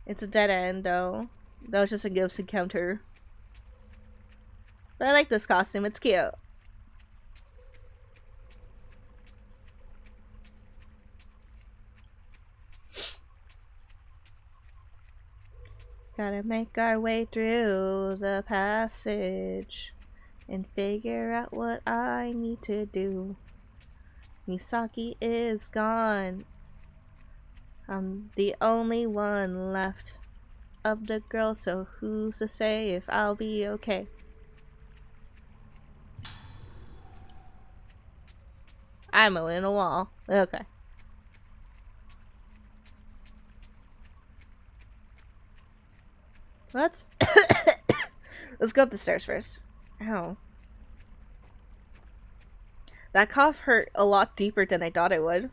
It's a dead end, though. That was just a ghost encounter. But I like this costume. It's cute. Gotta make our way through the passage and figure out what I need to do. Misaki is gone. I'm the only one left of the girls, so who's to say if I'll be okay? I'm in a wall. Okay. Let's let's go up the stairs first. Ow. That cough hurt a lot deeper than I thought it would.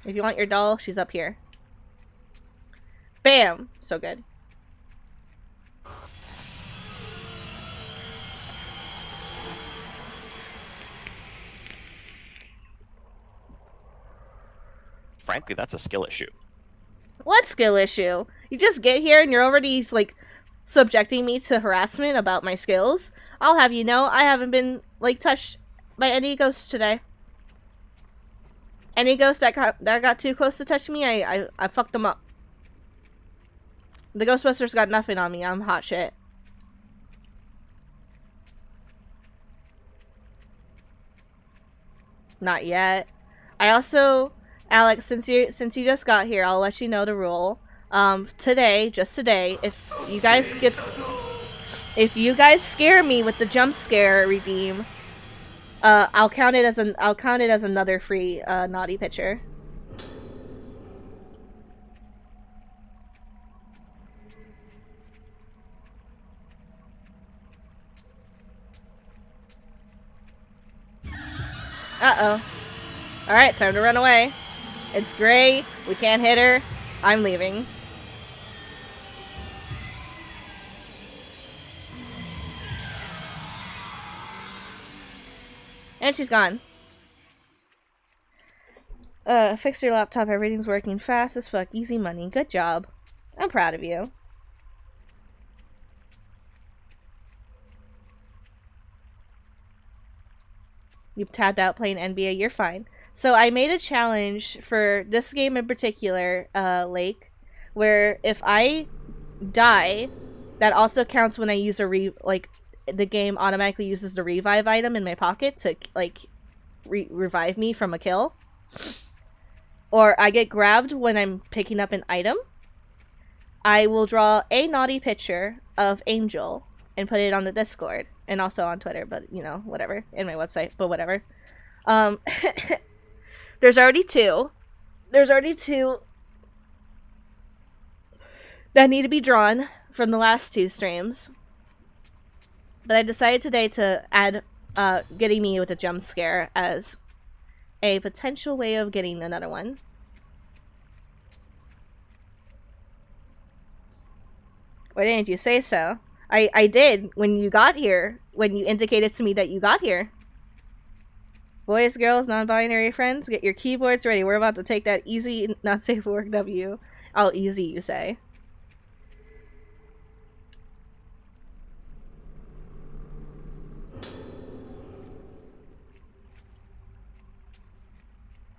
If you want your doll, she's up here. Bam! So good. Frankly, that's a skill issue. What skill issue? You just get here and you're already, like, subjecting me to harassment about my skills? I'll have you know, I haven't been, like, touched by any ghosts today. Any ghost that got too close to touch me, I fucked them up. The Ghostbusters got nothing on me. I'm hot shit. Not yet. I also, Alex, since you just got here, I'll let you know the rule. Today, just today, if you guys scare me with the jump scare redeem, I'll count it as another free naughty picture. Uh-oh. Alright, time to run away. It's gray. We can't hit her. I'm leaving. And she's gone. Fix your laptop. Everything's working fast as fuck. Easy money. Good job. I'm proud of you. You've tabbed out playing NBA. You're fine. So I made a challenge for this game in particular, Lake, where if I die, that also counts when I use the game automatically uses the revive item in my pocket to, like, revive me from a kill. Or I get grabbed when I'm picking up an item. I will draw a naughty picture of Angel and put it on the Discord. And also on Twitter, but, you know, whatever. And my website, but whatever. There's already two. There's already two that need to be drawn from the last two streams. But I decided today to add getting me with a jump scare as a potential way of getting another one. Why didn't you say so? I did when you got here, when you indicated to me that you got here. Boys, girls, non-binary friends, get your keyboards ready. We're about to take that easy, not safe work W. Oh, easy, you say.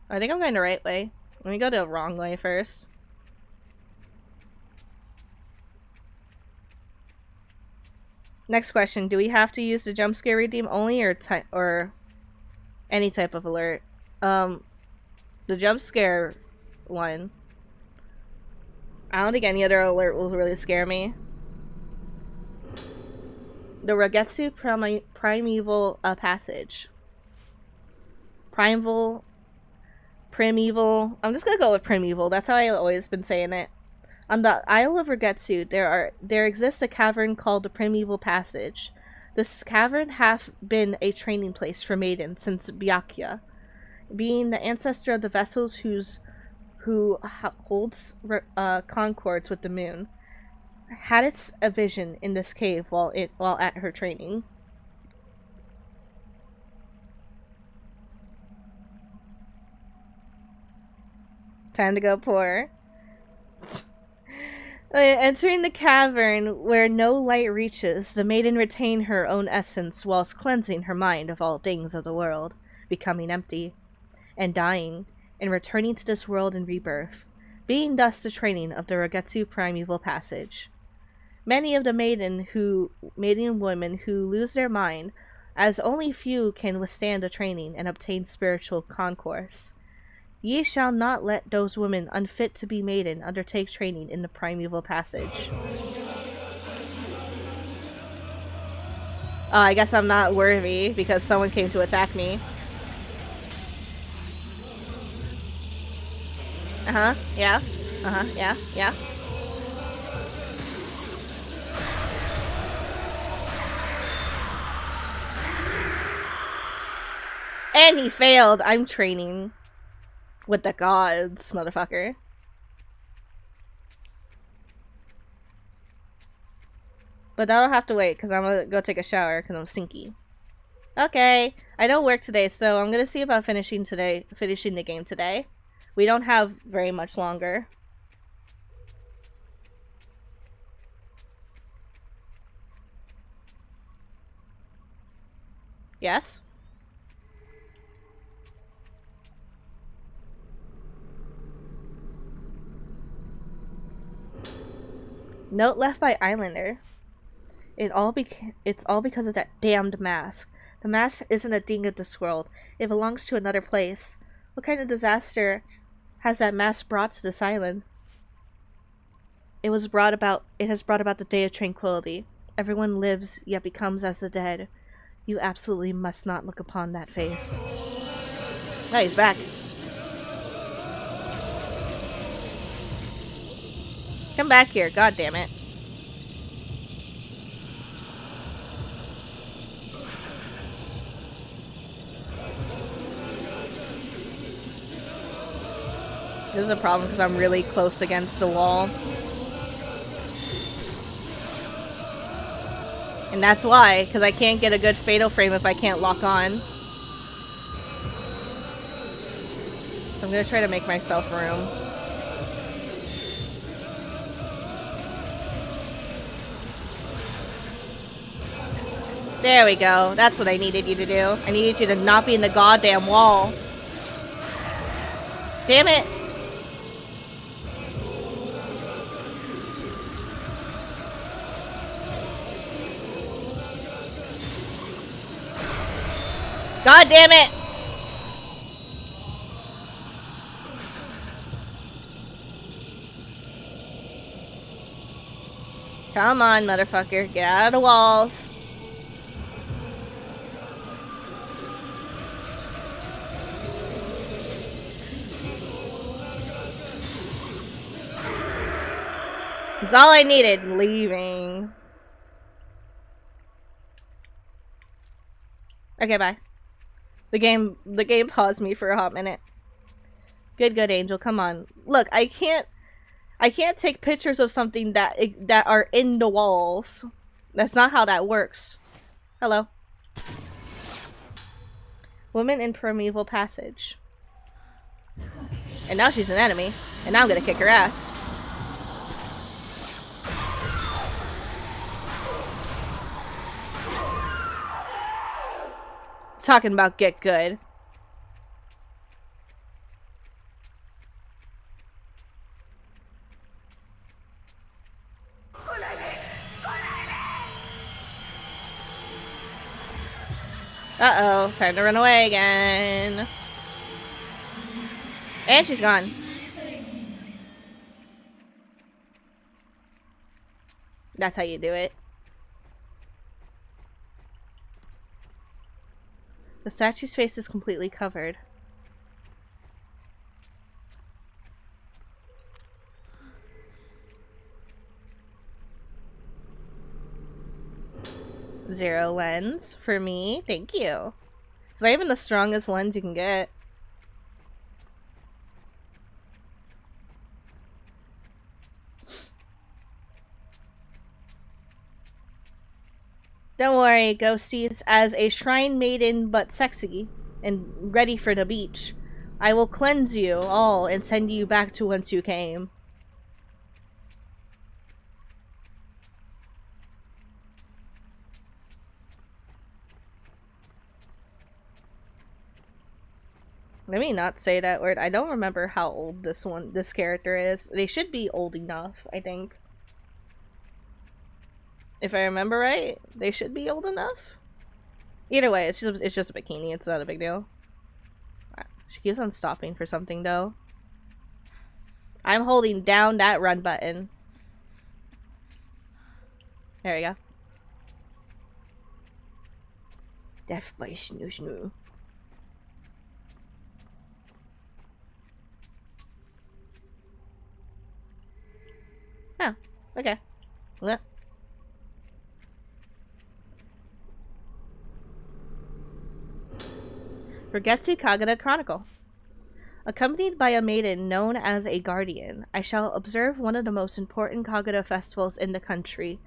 I think I'm going the right way. Let me go the wrong way first. Next question. Do we have to use the jump scare redeem only or any type of alert? The jump scare one. I don't think any other alert will really scare me. The Ragetsu Primeval passage. Primeval. I'm just gonna go with Primeval. That's how I've always been saying it. On the Isle of Ragetsu, there exists a cavern called the Primeval Passage. This cavern hath been a training place for maidens since Byakuya, being the ancestor of the vessels who holds concords with the moon, had a vision in this cave while at her training. Time to go pour. Entering the cavern where no light reaches, the maiden retained her own essence whilst cleansing her mind of all things of the world, becoming empty, and dying, and returning to this world in rebirth, being thus the training of the Rogetsu Primeval Passage. Many of the maiden women who lose their mind, as only few can withstand the training and obtain spiritual concourse. Ye shall not let those women unfit to be maiden undertake training in the Primeval Passage. Oh, I guess I'm not worthy because someone came to attack me. Uh-huh, yeah. Uh-huh, yeah, yeah. And he failed. I'm training with the gods, motherfucker. But that'll have to wait, because I'm gonna go take a shower, because I'm stinky. Okay, I don't work today, so I'm gonna see about finishing the game today. We don't have very much longer. Yes? Note left by Islander. It's all because of that damned mask. The mask isn't a thing of this world. It belongs to another place. What kind of disaster has that mask brought to this island? It has brought about the day of tranquility. Everyone lives, yet becomes as the dead. You absolutely must not look upon that face. Oh, he's back. Come back here, god damn it. This is a problem because I'm really close against the wall. And that's why, because I can't get a good fatal frame if I can't lock on. So I'm gonna try to make myself room. There we go. That's what I needed you to do. I needed you to not be in the goddamn wall. Damn it! God damn it! Come on, motherfucker. Get out of the walls. That's all I needed. Leaving. Okay, bye. The game paused me for a hot minute. Good, Angel. Come on. Look, I can't take pictures of something that are in the walls. That's not how that works. Hello. Woman in Primeval Passage. And now she's an enemy. And now I'm gonna kick her ass. Talking about get good. Uh-oh, time to run away again. And she's gone. That's how you do it. The statue's face is completely covered. Zero lens for me. Thank you. It's not even the strongest lens you can get. Don't worry, ghosties, as a shrine maiden but sexy and ready for the beach, I will cleanse you all and send you back to whence you came. Let me not say that word. I don't remember how old this character is. They should be old enough, I think. If I remember right, they should be old enough. Either way, it's just a bikini. It's not a big deal. She keeps on stopping for something though. I'm holding down that run button. There we go. Death by snoo snoo. Oh, okay. Well. Rugetsu Kagura Chronicle. Accompanied by a maiden known as a guardian, I shall observe one of the most important Kagura festivals in the country,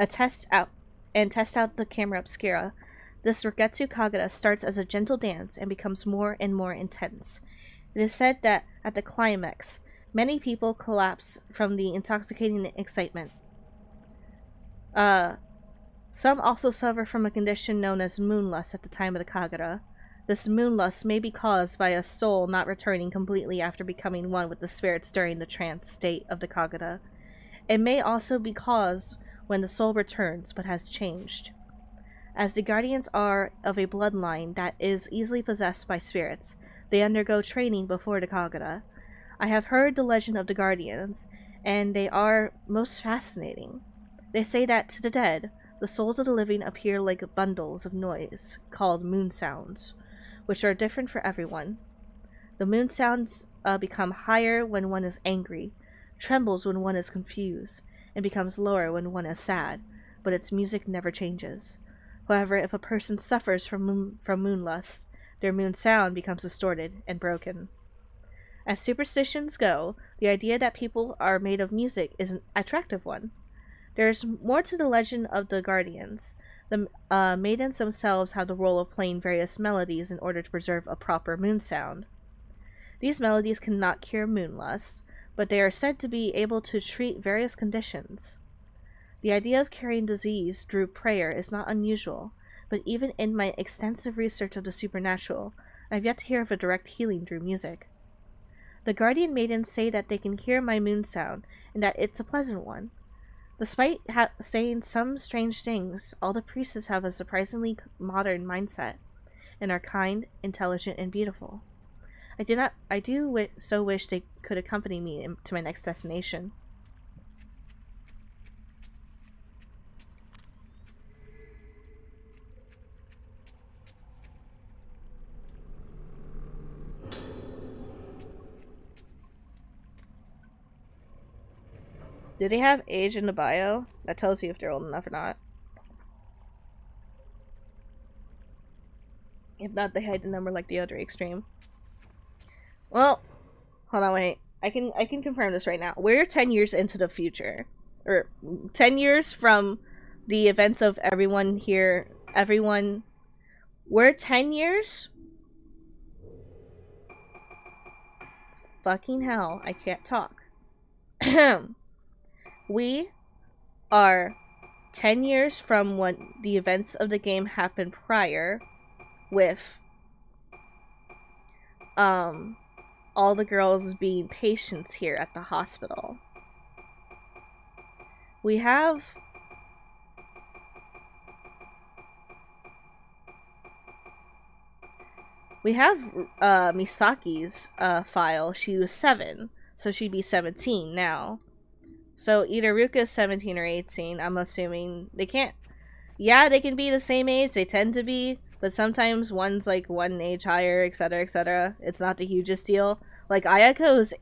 test out the camera obscura. This Rugetsu Kagura starts as a gentle dance and becomes more and more intense. It is said that at the climax, many people collapse from the intoxicating excitement. Some also suffer from a condition known as moonlust at the time of the Kagura. This moonlust may be caused by a soul not returning completely after becoming one with the spirits during the trance state of the Kagura. It may also be caused when the soul returns but has changed. As the guardians are of a bloodline that is easily possessed by spirits, they undergo training before the Kagura. I have heard the legend of the guardians, and they are most fascinating. They say that to the dead, the souls of the living appear like bundles of noise called moon sounds, which are different for everyone. The moon sounds become higher when one is angry, trembles when one is confused, and becomes lower when one is sad, but its music never changes. However, if a person suffers from moonlust, their moon sound becomes distorted and broken. As superstitions go, the idea that people are made of music is an attractive one. There is more to the legend of the guardians. The maidens themselves have the role of playing various melodies in order to preserve a proper moon sound. These melodies cannot cure moonlust, but they are said to be able to treat various conditions. The idea of curing disease through prayer is not unusual, but even in my extensive research of the supernatural, I have yet to hear of a direct healing through music. The guardian maidens say that they can hear my moon sound, and that it's a pleasant one. Despite saying some strange things, all the priestesses have a surprisingly modern mindset, and are kind, intelligent, and beautiful. I do so wish they could accompany me to my next destination. Do they have age in the bio? That tells you if they're old enough or not. If not, they hide the number like the other extreme. Well, hold on, wait. I can confirm this right now. We're 10 years into the future. Or 10 years from the events of everyone here. We're 10 years? Fucking hell, I can't talk. We are 10 years from when the events of the game happened prior, with all the girls being patients here at the hospital. We have Misaki's file. She was 7, so she'd be 17 now. So either Ruka's 17 or 18. I'm assuming they can't. Yeah, they can be the same age. They tend to be, but sometimes one's like one age higher, etc., etc. It's not the hugest deal. Like Ayako's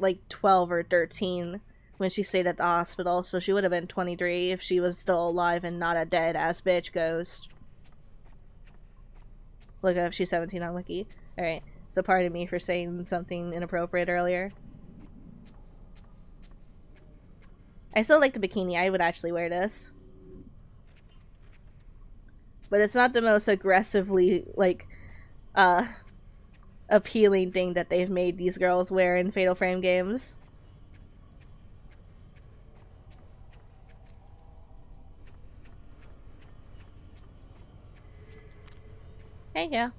like 12 or 13 when she stayed at the hospital, so she would have been 23 if she was still alive and not a dead ass bitch ghost. Look up, she's 17 on Wiki. Alright, so pardon me for saying something inappropriate earlier. I still like the bikini. I would actually wear this. but it's not the most aggressively, like, appealing thing that they've made these girls wear in Fatal Frame games. There you go.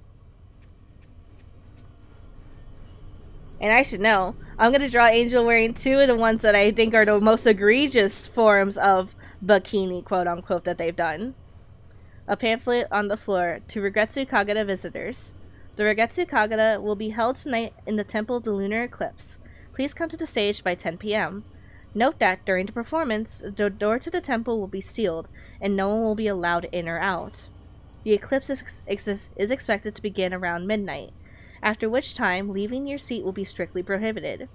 And I should know. I'm gonna draw Angel wearing two of the ones that I think are the most egregious forms of bikini, quote unquote, that they've done. A pamphlet on the floor to Regetsu Kagura visitors. The Regetsu Kagura will be held tonight in the Temple of the Lunar Eclipse. Please come to the stage by 10 p.m. Note that during the performance, the door to the temple will be sealed and no one will be allowed in or out. The eclipse is expected to begin around midnight, after which time leaving your seat will be strictly prohibited.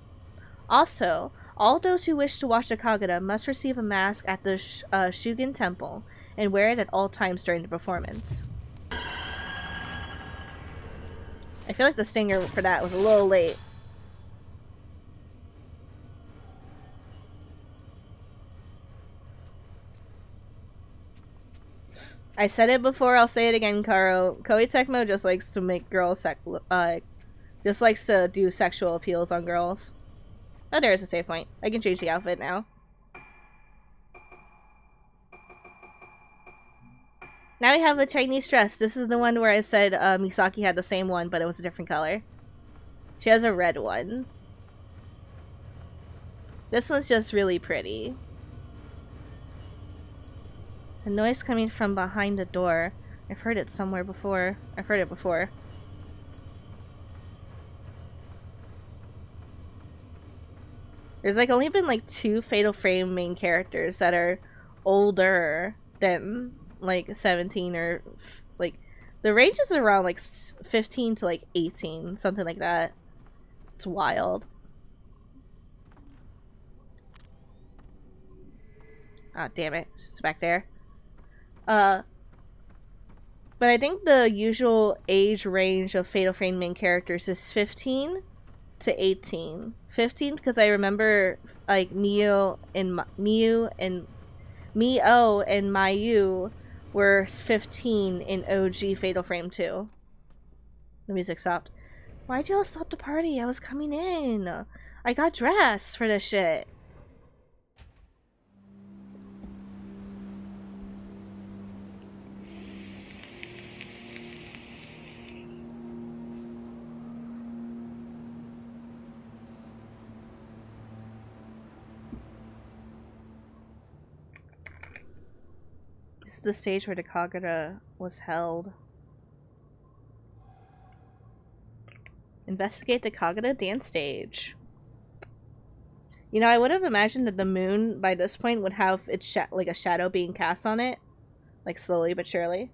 Also, all those who wish to watch the Kagura must receive a mask at the Shugen Temple and wear it at all times during the performance. I feel like the stinger for that was a little late. I said it before, I'll say it again, Karo. Koei Tecmo just likes to make girls just likes to do sexual appeals on girls. Oh, there is a save point. I can change the outfit now. Now we have a Chinese dress. This is the one where I said Misaki had the same one, but it was a different color. She has a red one. This one's just really pretty. A noise coming from behind the door. I've heard it somewhere before. I've heard it before. There's like only been like 2 Fatal Frame main characters that are older than like 17 or like the range is around like 15 to like 18, something like that. It's wild. Ah, damn it. It's back there. But I think the usual age range of Fatal Frame main characters is 15 to 18. 15 because I remember like Mio and Mayu were 15 in OG Fatal Frame 2. The music stopped. Why'd y'all stop the party? I was coming in. I got dressed for this shit. This is the stage where the Kagura was held. Investigate the Kagura dance stage. You know, I would have imagined that the moon by this point would have its like a shadow being cast on it, like slowly but surely.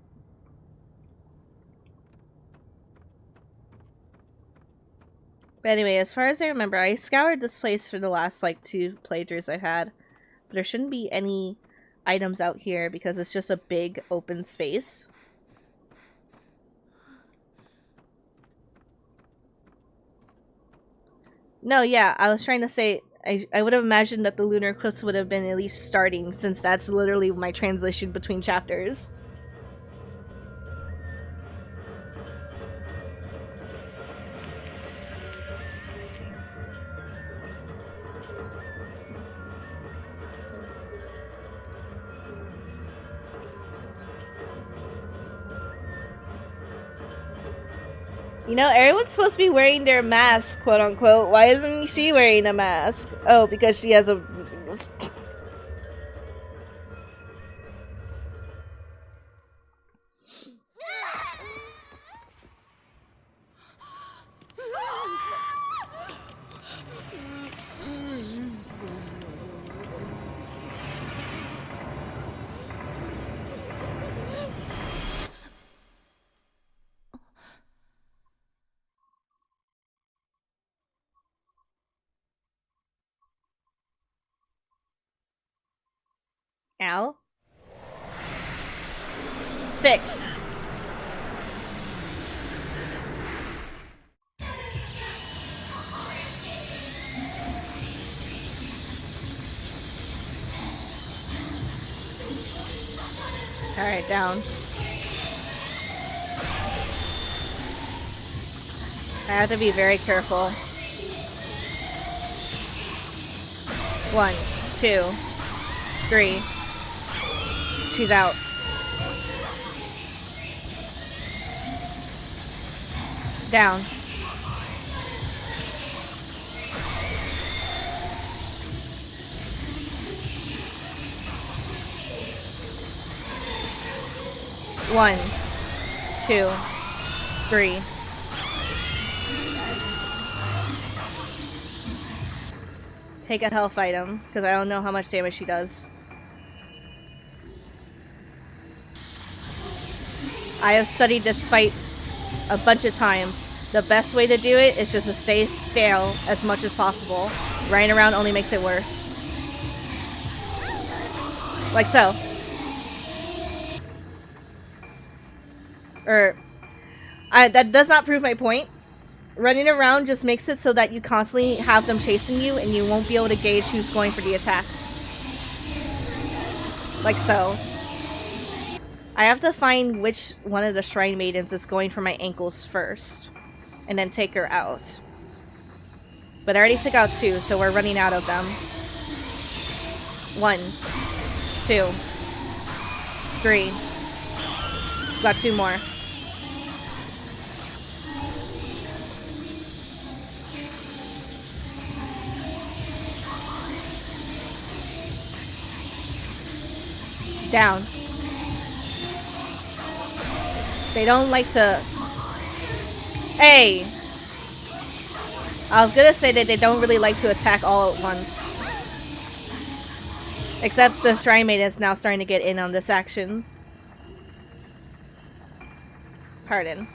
But anyway, as far as I remember, I scoured this place for the last like 2 playthroughs I've had, but there shouldn't be any items out here because it's just a big open space. No, yeah, I was trying to say I would have imagined that the Lunar Eclipse would have been at least starting, since that's literally my translation between chapters. You know, everyone's supposed to be wearing their mask, quote unquote. Why isn't she wearing a mask? Oh, because she has a... Ow. Sick. Alright, down. I have to be very careful. 1, 2, 3. She's out. Down. One, 2, 3. Take a health item, because I don't know how much damage she does. I have studied this fight a bunch of times. The best way to do it is just to stay stale as much as possible. Running around only makes it worse. Like so. That does not prove my point. Running around just makes it so that you constantly have them chasing you and you won't be able to gauge who's going for the attack. Like so. I have to find which one of the Shrine Maidens is going for my ankles first. And then take her out. But I already took out 2, so we're running out of them. 1, 2, 3. Got 2 more. Down. They don't like to... Hey! I was gonna say that they don't really like to attack all at once. Except the Shrine Maiden is now starting to get in on this action. Pardon.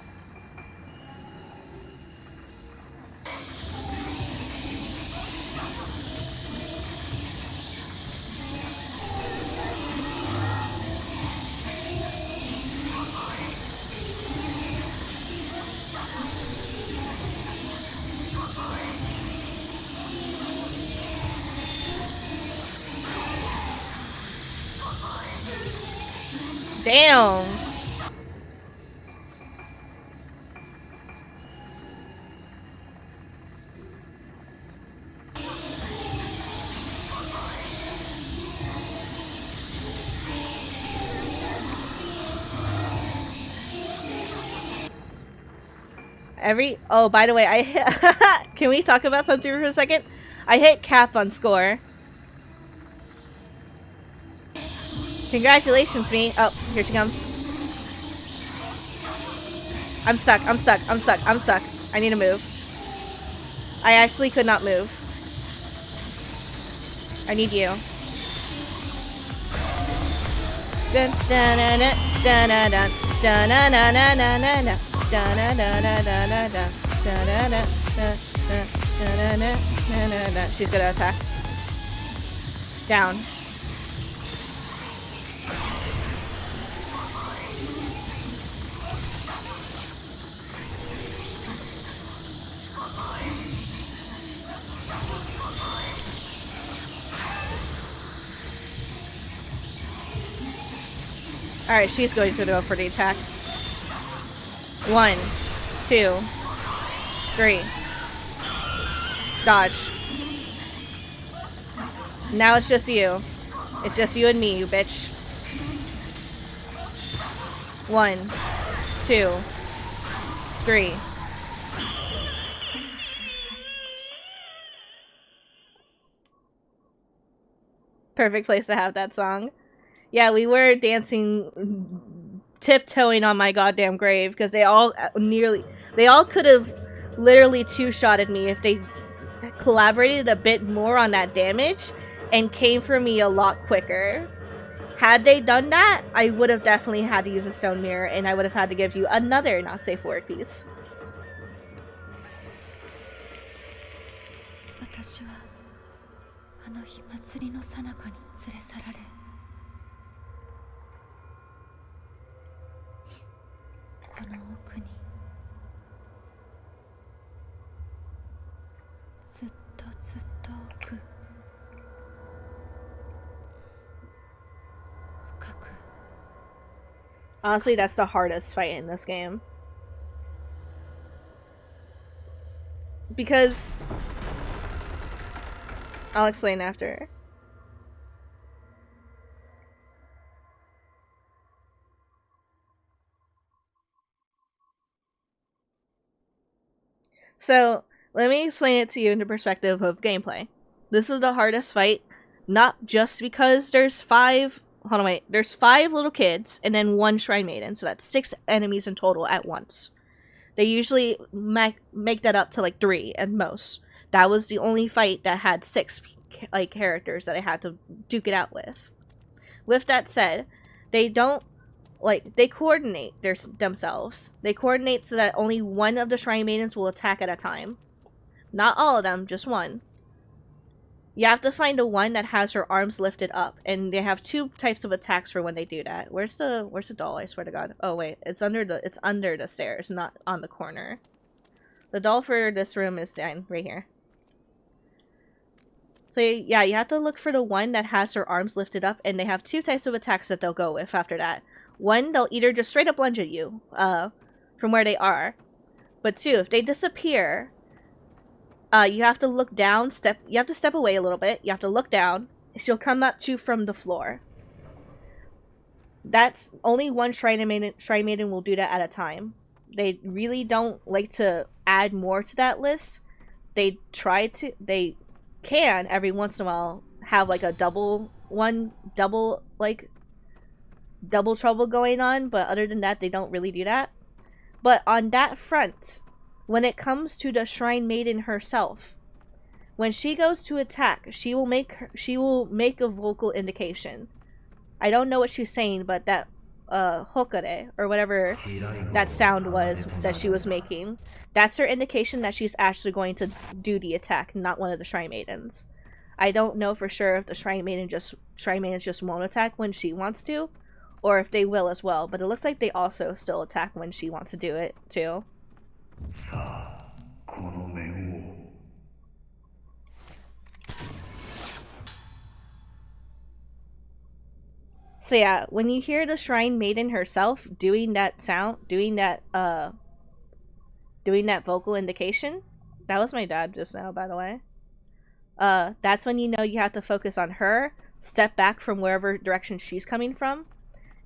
Damn! Oh, by the way, I hit... Can we talk about something for a second? I hit cap on score. Congratulations, me. Oh, here she comes. I'm stuck. I'm stuck. I'm stuck. I'm stuck. I need to move. I actually could not move. I need you. Dun dun dun dun dun dun dun dun dun dun dun dun. She's gonna attack. Down. Alright, she's going to go for the attack. 1, 2, 3. Dodge. Now it's just you. It's just you and me, you bitch. 1, 2, 3. Perfect place to have that song. Yeah, we were dancing, tiptoeing on my goddamn grave because they all could have literally two-shotted me if they collaborated a bit more on that damage and came for me a lot quicker. Had they done that, I would have definitely had to use a stone mirror and I would have had to give you another not safe for word piece. 私はあの日祭りの最中に連れ去られこの奥にずっとずっと奥深く Honestly, that's the hardest fight in this game. because I'll explain after. So, let me explain it to you in the perspective of gameplay. This is the hardest fight, not just because there's five little kids and then one shrine maiden, so that's 6 enemies in total at once. They usually make that up to like 3 at most. That was the only fight that had 6 like characters that I had to duke it out with. With that said, they don't they coordinate themselves. They coordinate so that only one of the shrine maidens will attack at a time. Not all of them, just one. You have to find the one that has her arms lifted up, and they have 2 types of attacks for when they do that. Where's the doll? I swear to God. Oh wait, it's under the stairs, not on the corner. The doll for this room is down right here. So yeah, you have to look for the one that has her arms lifted up, and they have 2 types of attacks that they'll go with after that. One, they'll either just straight up lunge at you, from where they are. But 2, if they disappear, you have to look down, you have to step away a little bit, you have to look down, she'll come up to you from the floor. That's only one shrine maiden will do that at a time. They really don't like to add more to that list. They can every once in a while have like a double trouble going on, but other than that, they don't really do that. But on that front, when it comes to the shrine maiden herself, when she goes to attack, she will make a vocal indication. I don't know what she's saying, but that hokare or whatever that sound was that she was making, that's her indication that she's actually going to do the attack, not one of the shrine maidens. I don't know for sure if the shrine maidens just won't attack when she wants to, or if they will as well, but it looks like they also still attack when she wants to do it too. So yeah, when you hear the shrine maiden herself doing that sound, doing that vocal indication, that was my dad just now, by the way. That's when you know you have to focus on her, step back from wherever direction she's coming from,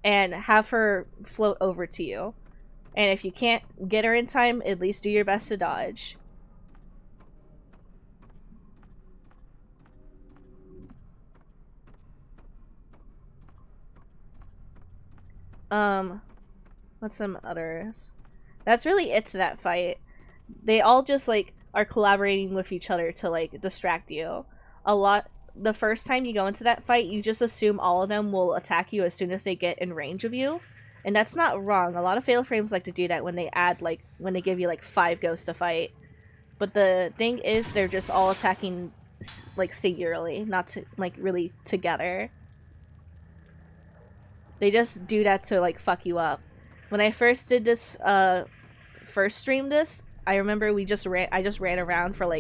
and have her float over to you. And if you can't get her in time, at least do your best to dodge. What's some others? That's really it to that fight. They all just like are collaborating with each other to like distract you. The first time you go into that fight, you just assume all of them will attack you as soon as they get in range of you. And that's not wrong. A lot of Fatal Frames like to do that when they when they give you like 5 ghosts to fight. But the thing is, they're just all attacking like singularly, not like really together. They just do that to like fuck you up. When I first did this, first streamed this, I remember I just ran around for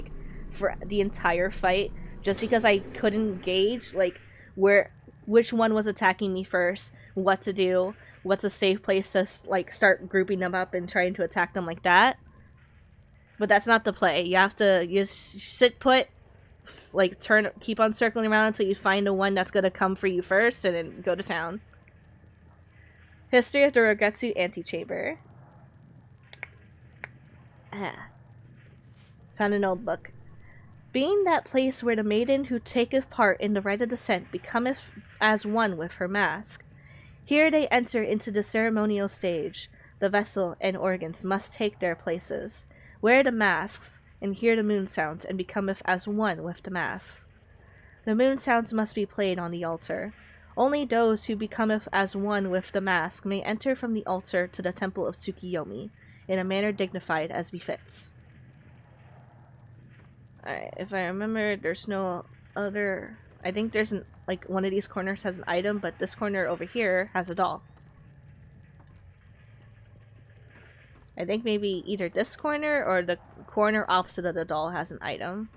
the entire fight, just because I couldn't gauge like which one was attacking me first, what to do, what's a safe place to like start grouping them up and trying to attack them like that. But that's not the play. You have to just sit put, like keep on circling around until you find the one that's gonna come for you first, and then go to town. History of the Rogetsu Antechamber. Found an old book. Being that place where the maiden who taketh part in the rite of descent becometh as one with her mask. Here they enter into the ceremonial stage. The vessel and organs must take their places. Wear the masks, and hear the moon sounds, and becometh as one with the masks. The moon sounds must be played on the altar. Only those who becometh as one with the mask may enter from the altar to the temple of Tsukiyomi, in a manner dignified as befits. Alright, if I remember, there's no other... I think there's one of these corners has an item, but this corner over here has a doll. I think maybe either this corner or the corner opposite of the doll has an item.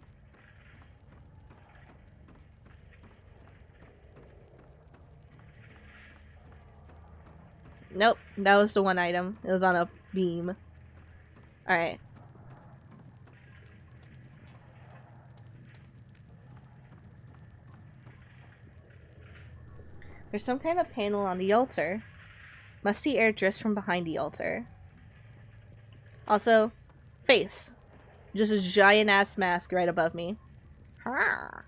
Nope, that was the one item. It was on a beam. Alright. There's some kind of panel on the altar. Musty air drifts from behind the altar. Also, face. Just a giant ass mask right above me. And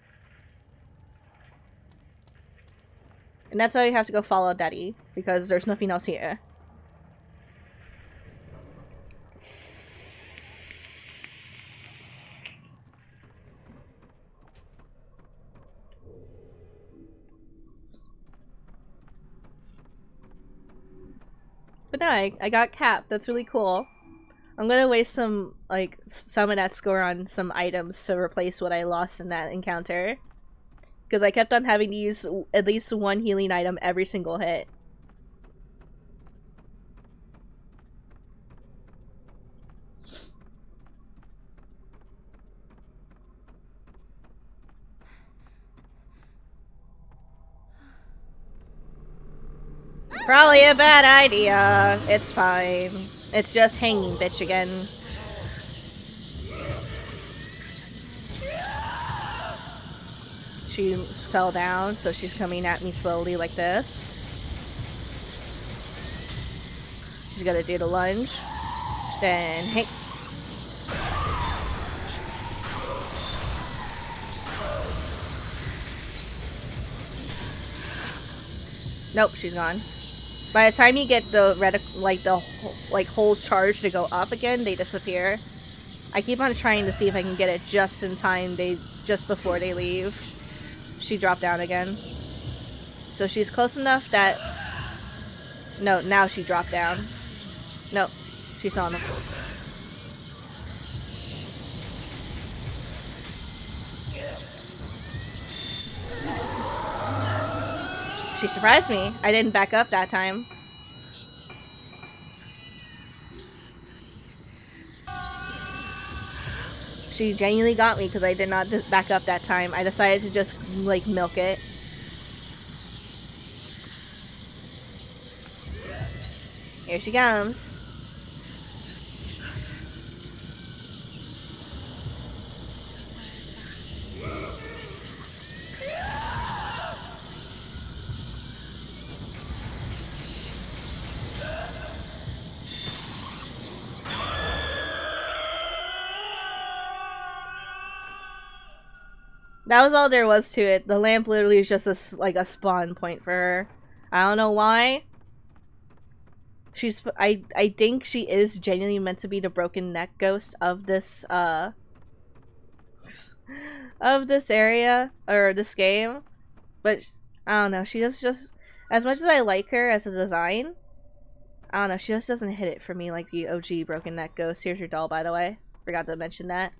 that's why you have to go follow Daddy, because there's nothing else here. But no, I got Cap. That's really cool. I'm gonna waste some of that score on some items to replace what I lost in that encounter. Because I kept on having to use at least one healing item every single hit. Probably a bad idea. It's fine. It's just hanging bitch again. She fell down, so she's coming at me slowly like this. She's gonna do the lunge. Then hey. Nope, she's gone. By the time you get the holes charged to go up again, they disappear. I keep on trying to see if I can get it just in time, just before they leave. She dropped down again. So she's close enough that... No, now she dropped down. Nope, she's on him. She surprised me. I didn't back up that time. She genuinely got me because I did not back up that time. I decided to just, like, milk it. Here she comes. That was all there was to it. The lamp literally is just a spawn point for her. I don't know why. I think she is genuinely meant to be the broken neck ghost of this of this area or this game. But I don't know, she just as much as I like her as a design, I don't know, she just doesn't hit it for me like the OG broken neck ghost. Here's your doll, by the way. Forgot to mention that.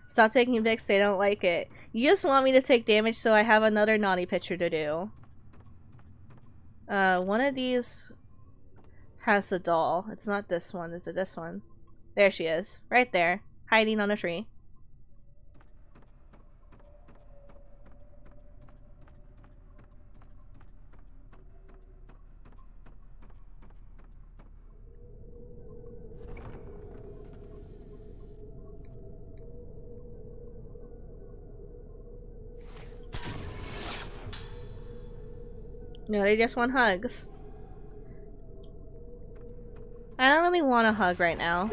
Stop taking Vicks, they don't like it. You just want me to take damage so I have another naughty picture to do. One of these has a doll. It's not this one, is it this one? There she is. Right there. Hiding on a tree. No, they just want hugs. I don't really want a hug right now.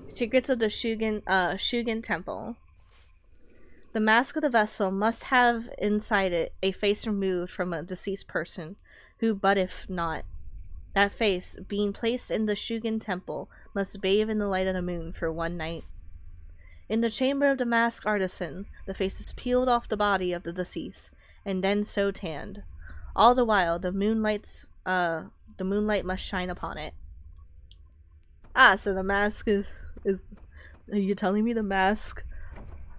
Secrets of the Shugen Temple. The mask of the vessel must have inside it a face removed from a deceased person, who but if not. That face, being placed in the Shugen Temple, must bathe in the light of the moon for one night. In the chamber of the mask artisan, the face is peeled off the body of the deceased, and then so tanned. All the while, the moonlight must shine upon it. Ah, so the mask is are you telling me the mask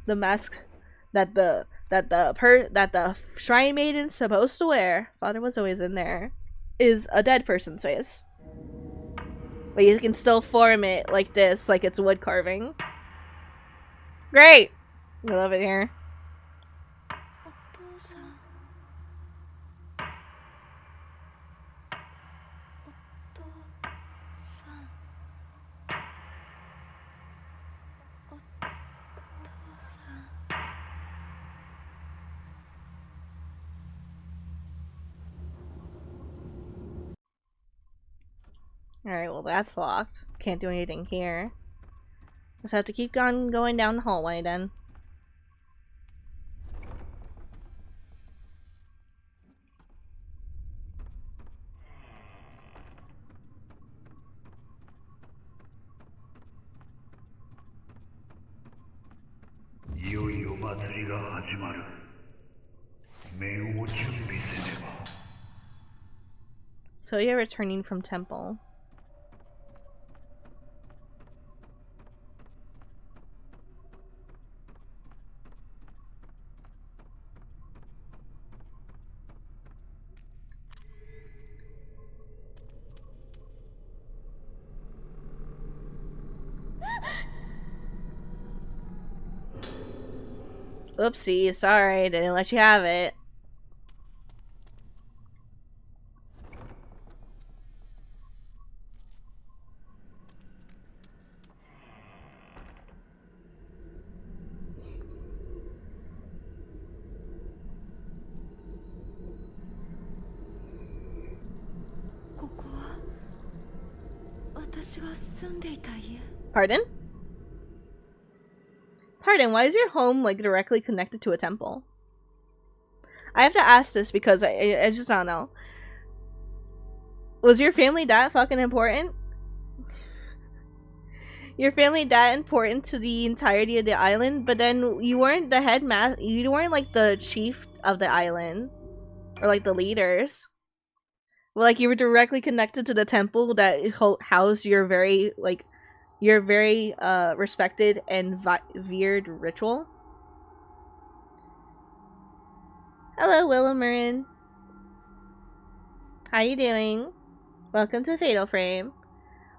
that the that the shrine maiden's supposed to wear, father was always in there, is a dead person's face. But you can still form it like this, like it's wood carving. Great! We love it here. Alright, well that's locked. Can't do anything here. Just have to keep going down the hallway then. So you're returning from temple. Oopsie, sorry, didn't let you have it. Pardon? Pardon, why is your home, like, directly connected to a temple? I have to ask this because I just don't know. Was your family that fucking important? Your family that important to the entirety of the island, but then you weren't the headmaster, you weren't, like, the chief of the island. Or, like, the leaders. Well, like, you were directly connected to the temple that housed your very, like, your very, respected and veered ritual. Hello, Willamarin. How you doing? Welcome to Fatal Frame.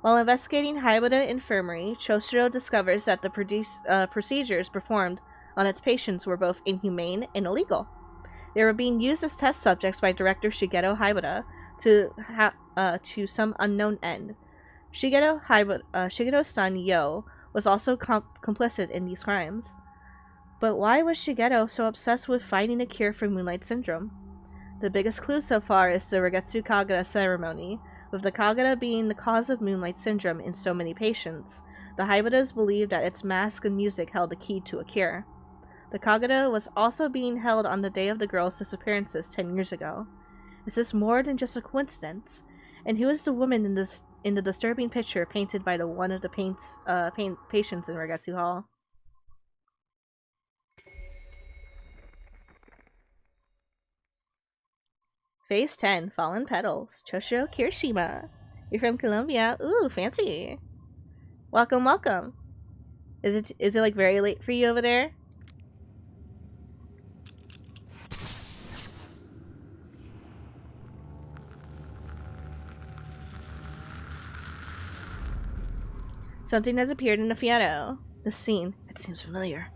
While investigating Haibata Infirmary, Choshiro discovers that the procedures performed on its patients were both inhumane and illegal. They were being used as test subjects by director Shigeto Haibata to some unknown end. Shigeto's son, Yo, was also complicit in these crimes. But why was Shigeto so obsessed with finding a cure for Moonlight Syndrome? The biggest clue so far is the Regetsu Kagura ceremony, with the Kagura being the cause of Moonlight Syndrome in so many patients. The Haibatas believed that its mask and music held the key to a cure. The Kagura was also being held on the day of the girl's disappearances 10 years ago. Is this more than just a coincidence? And who is the woman in the disturbing picture painted by one of the patients in Regetsu Hall? Phase 10, Fallen Petals, Choshiro Kirishima. You're from Colombia? Ooh, fancy. Welcome, welcome. Is it like very late for you over there? Something has appeared in the Fiato. This scene, it seems familiar.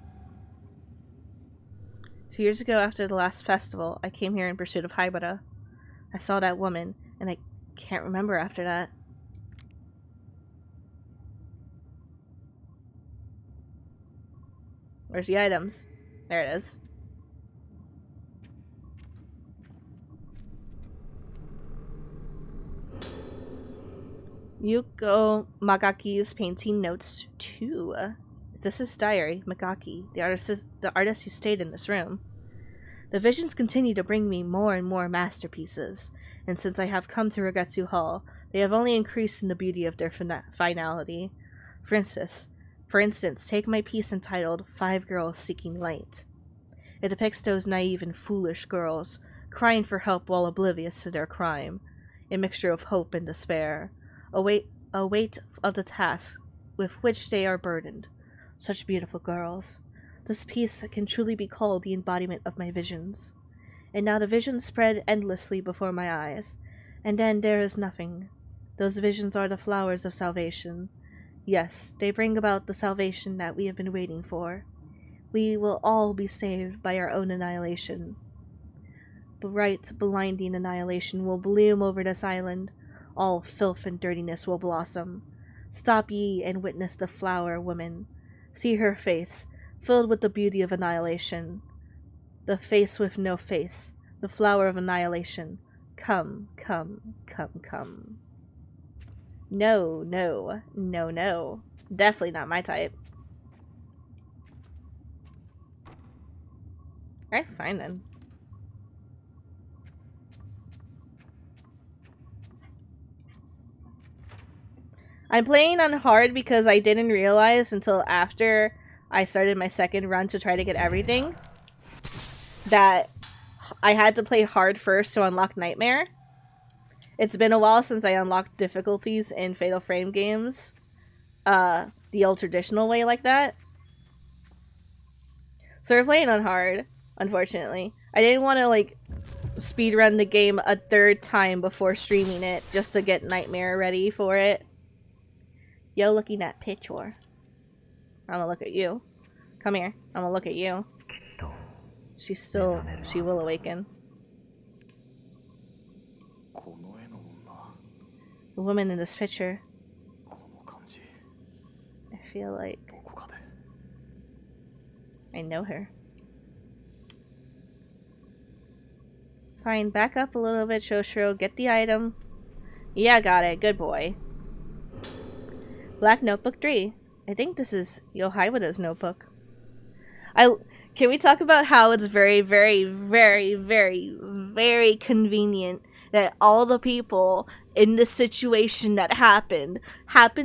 2 years ago, after the last festival, I came here in pursuit of Haibata. I saw that woman, and I can't remember after that. Where's the items? There it is. Yuko Magaki's painting notes too. Is this his diary? Magaki, the artist who stayed in this room. The visions continue to bring me more and more masterpieces, and since I have come to Regetsu Hall, they have only increased in the beauty of their finality. For instance, take my piece entitled 5 Girls Seeking Light. It depicts those naive and foolish girls, crying for help while oblivious to their crime, a mixture of hope and despair, a weight of the task with which they are burdened. Such beautiful girls. This peace can truly be called the embodiment of my visions. And now the visions spread endlessly before my eyes, and then there is nothing. Those visions are the flowers of salvation. Yes, they bring about the salvation that we have been waiting for. We will all be saved by our own annihilation. Bright, blinding annihilation will bloom over this island. All filth and dirtiness will blossom. Stop ye and witness the flower woman. See her face, filled with the beauty of annihilation. The face with no face, the flower of annihilation. Come, come, come, come. No, no, no, no. Definitely not my type. Alright, fine then. I'm playing on hard because I didn't realize until after I started my second run to try to get everything that I had to play hard first to unlock Nightmare. It's been a while since I unlocked difficulties in Fatal Frame games the old traditional way like that. So we're playing on hard, unfortunately. I didn't want to like speedrun the game a third time before streaming it just to get Nightmare ready for it. Yo, looking at picture. I'm gonna look at you. Come here. I'm gonna look at you. She will awaken. The woman in this picture. I feel like I know her. Fine, back up a little bit, Shoshiro. Get the item. Yeah, got it. Good boy. Black Notebook 3. I think this is Yohaiwada's notebook. Can we talk about how it's very, very, very, very, very convenient that all the people in this situation that happened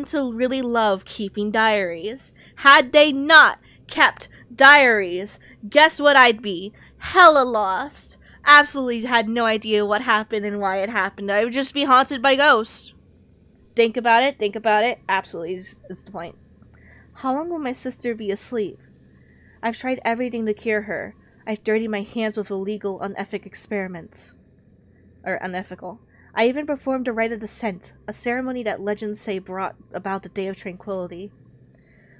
to really love keeping diaries. Had they not kept diaries, guess what I'd be? Hella lost. Absolutely had no idea what happened and why it happened. I would just be haunted by ghosts. Think about it. Absolutely is the point. How long will my sister be asleep? I've tried everything to cure her. I've dirtied my hands with illegal, unethical experiments. Or unethical. I even performed a rite of descent, a ceremony that legends say brought about the Day of Tranquility.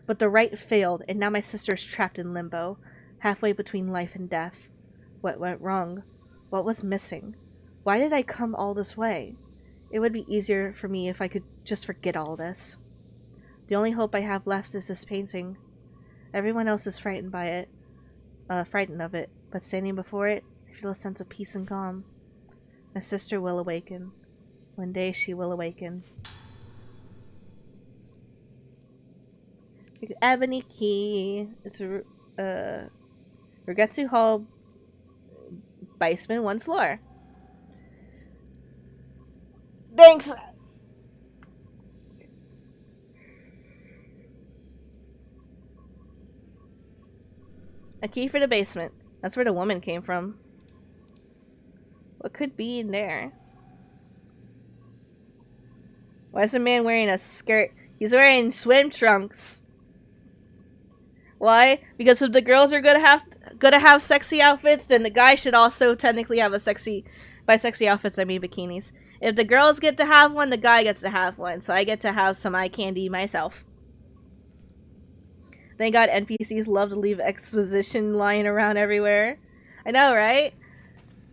But the rite failed, and now my sister is trapped in limbo, halfway between life and death. What went wrong? What was missing? Why did I come all this way? It would be easier for me if I could just forget all this. The only hope I have left is this painting. Everyone else is frightened by it. Frightened of it, but standing before it, I feel a sense of peace and calm. My sister will awaken. One day she will awaken. Ebony key. It's a Rugetsu Hall basement, 1 floor. Thanks! A key for the basement. That's where the woman came from. What could be in there? Why is the man wearing a skirt? He's wearing swim trunks. Why? Because if the girls are gonna have sexy outfits, then the guy should also technically have a sexy. By sexy outfits, I mean bikinis. If the girls get to have one, the guy gets to have one. So I get to have some eye candy myself. Thank God NPCs love to leave exposition lying around everywhere. I know, right?